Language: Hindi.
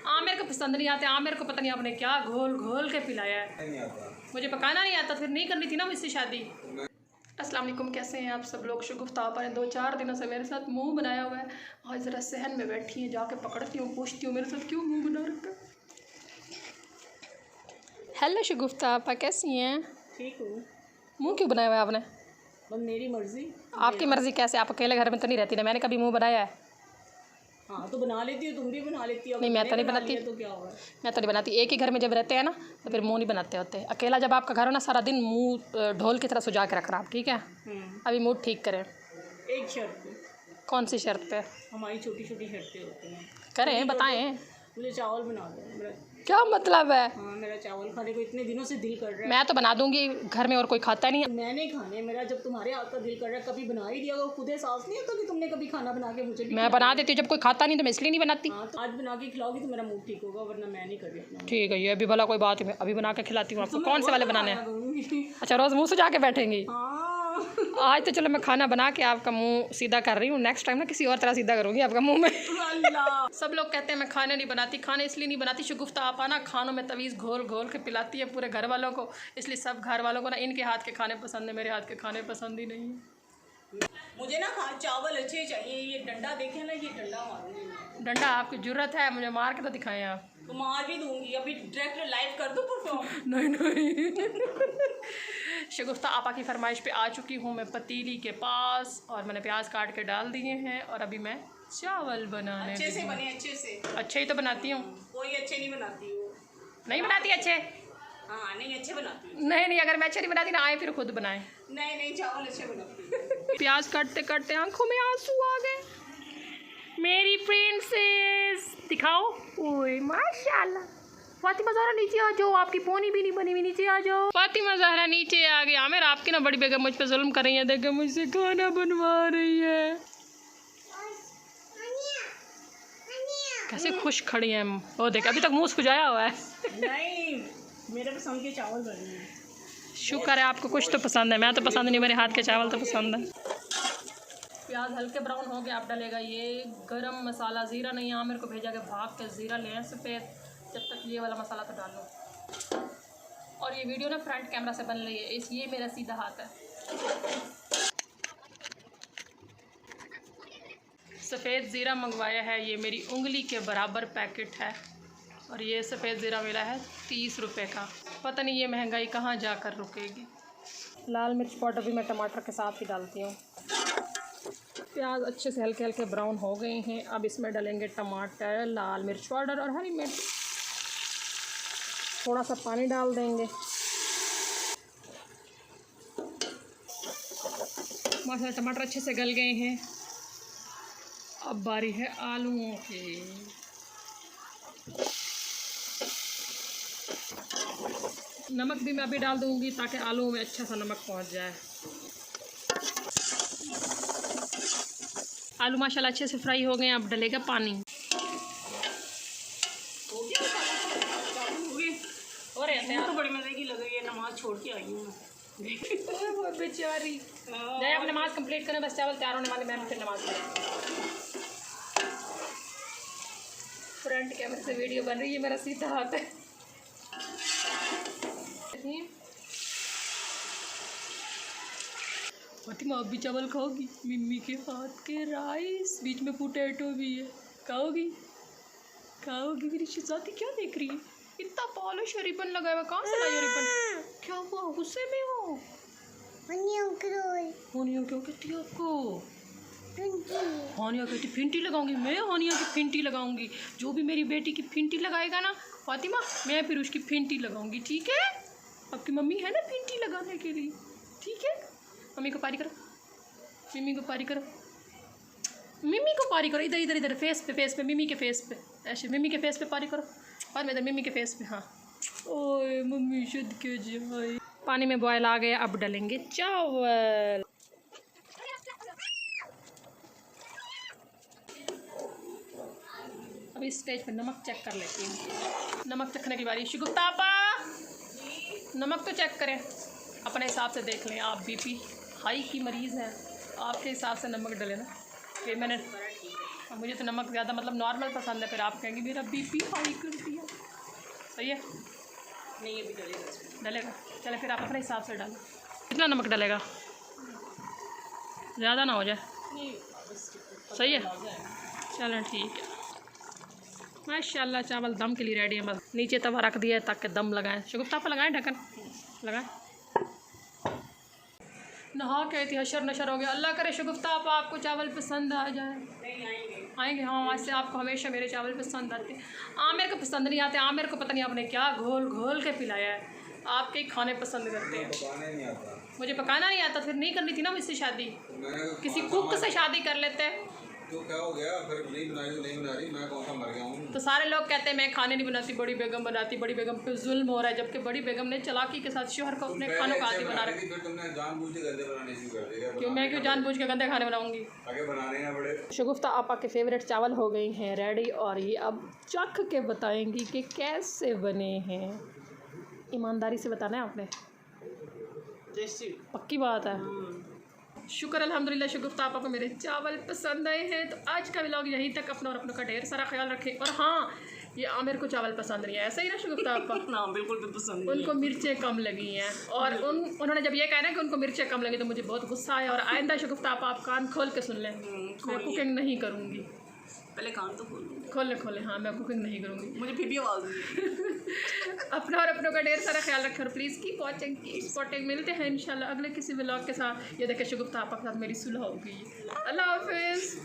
आमिर को पसंद नहीं आते। आमिर को पता नहीं आपने क्या घोल घोल के पिलाया है। मुझे पकाना नहीं आता, फिर नहीं करनी थी ना मुझसे शादी। अस्सलाम वालेकुम, कैसे हैं आप सब लोग। शगुफ्ता आपा ने 2-4 दिनों से मेरे साथ मुंह बनाया हुआ है। आज ज़रा सहन में बैठी है, जाके पकड़ती हूँ, पूछती हूँ मेरे साथ क्यों मुंह बना रखा है। हेलो शगुफ्ता आपा, कैसी हैं? ठीक हूँ। मुंह क्यों बनाया हुआ है आपने? बस मेरी मर्जी। आपकी मर्जी कैसे? आप अकेले घर में तो नहीं रहती ना, मैंने कभी मुंह बनाया है? हाँ तो बना लेती हो, तुम भी बना लेती हो। नहीं, मैं तो नहीं बनाती। तो क्या होगा, मैं तो नहीं बनाती। एक ही घर में जब रहते हैं ना तो फिर मुंह नहीं बनाते होते। अकेला जब आपका घर हो ना, सारा दिन मुंह ढोल की तरह सुझा के रखना आप, ठीक है? अभी मूड ठीक करें। एक शर्त पे। कौन सी शर्त पे? हमारी छोटी छोटी शर्तें होती हैं। करें, बताएं। मुझे चावल बना दो। मेरा क्या मतलब है? हाँ, मेरा चावल खाने को इतने दिनों से दिल कर रहा है। मैं तो बना दूंगी, घर में और कोई खाता नहीं है। मैंने खाने, मेरा जब तुम्हारे हाथ का दिल कर रहा है, कभी बना ही दिया तो खुद एहसास नहीं होता कि तुमने कभी खाना बना के मुझे भी मैं बना देती हूँ, जब कोई खाता नहीं तो मैं इसलिए नहीं बनाती। हाँ तो आज बना के खिलाओगी तो मेरा मूड ठीक होगा, वरना मैं नहीं कर रही अपना। ठीक है, ये अभी भला कोई बात है, मैं अभी बना के खिलाती हूँ आपको। कौन से वाले बनाने हैं? करूँगी। अच्छा, रोज़ मुँह सुझा के बैठेंगी? हाँ आज तो चलो मैं खाना बना के आपका मुंह सीधा कर रही हूँ, नेक्स्ट टाइम ना किसी और तरह सीधा करूँगी आपका मुंह में। अल्लाह। सब लोग कहते हैं मैं खाने नहीं बनाती। खाने इसलिए नहीं बनाती, शगुफ्ता आपा ना खानों में तवीज़ घोल घोल के पिलाती है पूरे घर वालों को, इसलिए सब घर वालों को ना इनके हाथ के खाने पसंद है, मेरे हाथ के खाने पसंद ही नहीं है। मुझे ना चावल अच्छे चाहिए। ये डंडा देखे ना, ये डंडा मारूंगी। डंडा आपकी जरूरत है? मुझे मार के तो दिखाएं आप। तो मार भी दूंगी, अभी डायरेक्ट लाइव कर दूं परफॉर्म। नहीं नहीं। शगुफ्ता आपा की फरमाइश पे आ चुकी हूँ मैं पतीली के पास, और मैंने प्याज काट के डाल दिए हैं, और अभी मैं चावल बनाने अच्छे से लगी हूँ। बने, अच्छे से। अच्छे ही तो बनाती हूँ। कोई अच्छे नहीं बनाती हो। नहीं बनाती अच्छे? हाँ नहीं, अच्छे बनाती हूँ। नहीं नहीं, अगर मैं अच्छे नहीं बनाती ना, आए फिर खुद बनाएं। नहीं नहीं, चावल अच्छे बनाती हूँ। प्याज काटते काटते आंखों में आंसू आ गए। मेरी प्रिंसेस दिखाओ। ओए माशाल्लाह। फातिमा ज़हरा नीचे आ जाओ, आपकी पोनी भी नहीं बनी हुई, नीचे आ जाओ। फातिमा ज़हरा नीचे आ गई। आमिर आपकी ना बड़ी बेगम मुझ पे जुल्म कर रही है, देखो मुझसे खाना बनवा रही है। कैसे खुश खड़ी है। वो देख, अभी तक मुँह सुझाया हुआ है। नहीं, मेरे पसंद के चावल बने हैं। शुक्र है आपको कुछ तो पसंद है, मैं तो पसंद नहीं, मेरे हाथ के चावल तो पसंद है। प्याज हल्के ब्राउन हो गए, आप डालेगा ये गरम मसाला। ज़ीरा नहीं, आमिर को भेजा के भाग के ज़ीरा ले सफ़ेद, जब तक ये वाला मसाला तो डाल लो। और ये वीडियो ना फ्रंट कैमरा से बन रही है, ये मेरा सीधा हाथ है। सफ़ेद ज़ीरा मंगवाया है, ये मेरी उंगली के बराबर पैकेट है, और ये सफ़ेद ज़ीरा मिला है 30 रुपये का। पता नहीं ये महंगाई कहाँ जाकर रुकेगी। लाल मिर्च पाउडर भी मैं टमाटर के साथ ही डालती हूँ। प्याज अच्छे से हल्के हल्के ब्राउन हो गए हैं, अब इसमें डालेंगे टमाटर, लाल मिर्च पाउडर और हरी मिर्च। थोड़ा सा पानी डाल देंगे। माशाल्लाह टमाटर अच्छे से गल गए हैं। अब बारी है आलूओं की। नमक भी मैं अभी डाल दूंगी ताकि आलूओं में अच्छा सा नमक पहुंच जाए। आलू माशाल्लाह अच्छे से फ्राई हो गए हैं, अब डलेगा पानी। और ऐसे तो बड़ी मज़े की लग रही है। नमाज छोड़ के आई हूँ मैं। बेचारी जाए, आप नमाज कंप्लीट करें, बस चावल तैयार होने वाले, मैं फिर नमाज करें। फ्रंट कैमरे से वीडियो बन रही है, मेरा सीधा हाथ है। फातिमा आप भी चावल खाओगी? मम्मी के हाथ के राइस, बीच में पोटैटो भी है, खाओगी? खाओगी? मेरी शहजादी क्या देख रही है? इतना पॉलिश रिबन लगाया हुआ, कहाँ से लाया रिबन? क्या हुआ, गुस्से में हो? हानिया क्यों कहती है आपको? हानिया कहती फिंटी लगाऊंगी मैं, हानिया की फिंटी लगाऊंगी। जो भी मेरी बेटी की फिंटी लगाएगा ना फातिमा, मैं फिर उसकी फिंटी लगाऊंगी, ठीक है? आपकी मम्मी है ना फिंटी लगाने के लिए, ठीक है? मम्मी को पारी करो, मम्मी को पारी करो, मम्मी को पारी करो। इधर इधर इधर, फेस पे मम्मी के फेस पे, ऐसे मम्मी के फेस पे पारी करो, और मैं इधर मम्मी के फेस पे। हाँ, ओए मम्मी शुद्ध के जाए। पानी में बॉयल आ गया, अब डालेंगे चावल। अब इस स्टेज पर नमक चेक कर लेती हूँ। नमक चखने की बारी। शगुफ्ता आपा नमक तो चेक करें, अपने हिसाब से देख लें। आप बीपी हाई की मरीज़ हैं, आपके हिसाब से नमक डले ना। फिर मैंने अब मुझे तो नमक ज़्यादा मतलब नॉर्मल पसंद है, फिर आप कहेंगे मेरा बीपी हाई कर दिया। सही है, नहीं ये भी डलेगा। डलेगा, चले फिर आप अपने हिसाब से डालो। कितना नमक डलेगा? ज़्यादा ना हो जाए। नहीं बस सही है, चलो ठीक है। माशाल्लाह चावल दम के लिए रेडी है। बस नीचे तवा रख दिया है ताकि दम लगाएं। शगुफ्ता पर लगाएं, ढक्कन लगाएं। नहा के थी, हशर नशर हो गया। अल्लाह करे शगुफ्ता आपको चावल पसंद आ जाए। नहीं आएंगे हाँ, वैसे आपको हमेशा मेरे चावल पसंद आते हैं। आमिर को पसंद नहीं आते। आमिर को पता नहीं आपने क्या घोल घोल के पिलाया है। आपके खाने पसंद करते हैं। पकाने नहीं आता। मुझे पकाना नहीं आता, फिर नहीं करनी थी ना मुझसे शादी। किसी कुक से शादी कर लेते। तो क्या हो गया फिर? नहीं बनाई तो नहीं बना रही, मैं कौन सा मर गया हूँ? तो सारे लोग कहते हैं मैं खाने नहीं बनाती, बड़ी बेगम बनाती, बड़ी बेगम पे जुल्म हो रहा है, जबकि बड़ी बेगम ने चालाकी के साथ शोहर को अपने खानों का आदी बना रखा। फिर तुमने जानबूझ के गंदे बनाने शुरू कर दिया। क्यों? मैं क्यों जानबूझ के गंदे खाने बनाऊंगी? आगे बनाने ना पड़े। शगुफ्ता आपा के फेवरेट चावल हो गए हैं रेडी, और ये अब चख के बताएंगी कि कैसे बने हैं। ईमानदारी से बताना है आपने, टेस्टी। पक्की बात है। शुक्र अल्हम्दुलिल्लाह शगुफ्ता आपा को मेरे चावल पसंद आए हैं। तो आज का व्लॉग यहीं तक। अपना और अपनों का ढेर सारा ख्याल रखें। और हाँ, ये आमिर को चावल पसंद नहीं है, ऐसा ही ना शगुफ्ता आपा? ना बिल्कुल भी पसंद नहीं। उनको मिर्चें कम लगी हैं, और उन्होंने जब ये कहा ना कि उनको मिर्चें कम लगी तो मुझे बहुत गुस्सा आया। और आइंदा शगुफ्ता आप कान खोल के सुन लें, मैं कुकिंग नहीं करूँगी। पहले कान तो खोल। खोले हाँ, मैं कुकिंग नहीं करूँगी। मुझे फिर भी आवाज़ नहीं। अपना और अपनों का ढेर सारा ख्याल रखें। और please keep watching, keep supporting. मिलते हैं इंशाल्लाह अगले किसी व्लॉग के साथ। ये देखें शगुफ्ता आपा के साथ मेरी सुलह हो गई। अल्लाह हाफिज़।